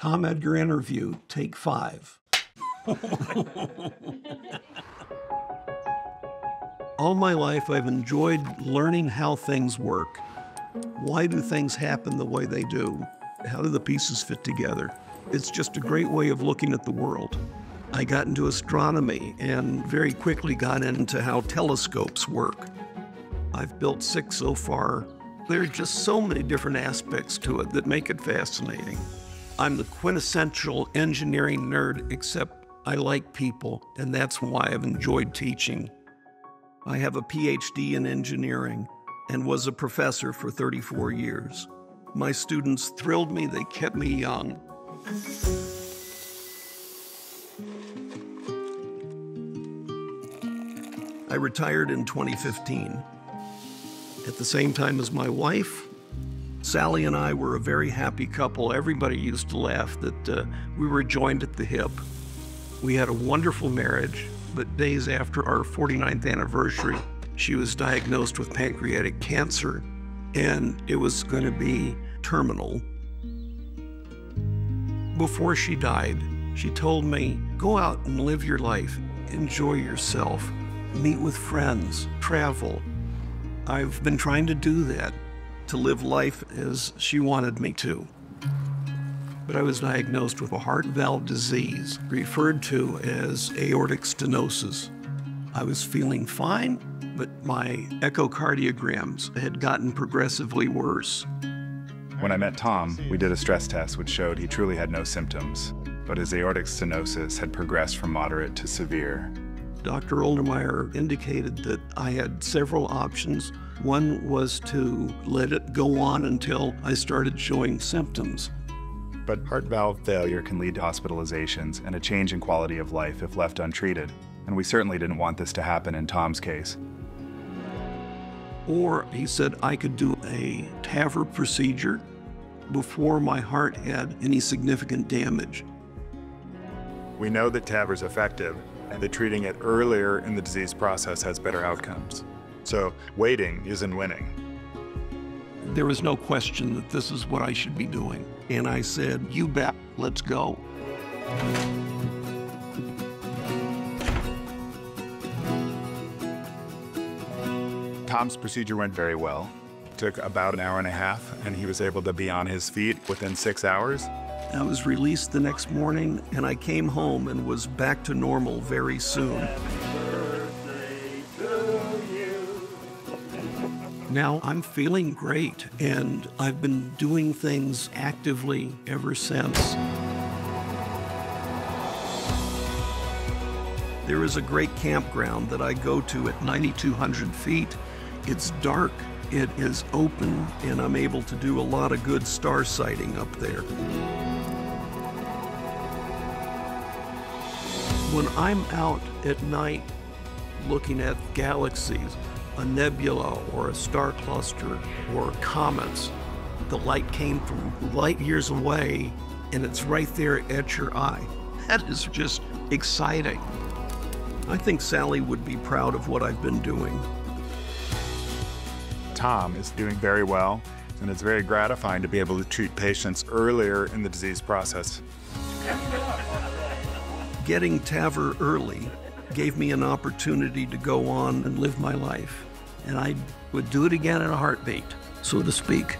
Thom Edgar interview, take 5. All my life, I've enjoyed learning how things work. Why do things happen the way they do? How do the pieces fit together? It's just a great way of looking at the world. I got into astronomy and very quickly got into how telescopes work. I've built 6 so far. There are just so many different aspects to it that make it fascinating. I'm the quintessential engineering nerd, except I like people, and that's why I've enjoyed teaching. I have a PhD in engineering and was a professor for 34 years. My students thrilled me, they kept me young. I retired in 2015. At the same time as my wife, Sally and I were a very happy couple. Everybody used to laugh that we were joined at the hip. We had a wonderful marriage, but days after our 49th anniversary, she was diagnosed with pancreatic cancer, and it was going to be terminal. Before she died, she told me, go out and live your life, enjoy yourself, meet with friends, travel. I've been trying to do that, to live life as she wanted me to. But I was diagnosed with a heart valve disease, referred to as aortic stenosis. I was feeling fine, but my echocardiograms had gotten progressively worse. When I met Thom, we did a stress test which showed he truly had no symptoms, but his aortic stenosis had progressed from moderate to severe. Dr. Oldermeyer indicated that I had several options. One was to let it go on until I started showing symptoms. But heart valve failure can lead to hospitalizations and a change in quality of life if left untreated, and we certainly didn't want this to happen in Thom's case. Or he said I could do a TAVR procedure before my heart had any significant damage. We know that TAVR is effective and that treating it earlier in the disease process has better outcomes. So waiting isn't winning. There was no question that this is what I should be doing. And I said, you bet, let's go. Thom's procedure went very well. It took about an hour and a half, and he was able to be on his feet within 6 hours. I was released the next morning, and I came home and was back to normal very soon. Now I'm feeling great, and I've been doing things actively ever since. There is a great campground that I go to at 9,200 feet. It's dark, it is open, and I'm able to do a lot of good star sighting up there. When I'm out at night looking at galaxies, a nebula or a star cluster or comets, the light came from light years away and it's right there at your eye. That is just exciting. I think Sally would be proud of what I've been doing. Thom is doing very well, and it's very gratifying to be able to treat patients earlier in the disease process. Getting TAVR early gave me an opportunity to go on and live my life. And I would do it again in a heartbeat, so to speak.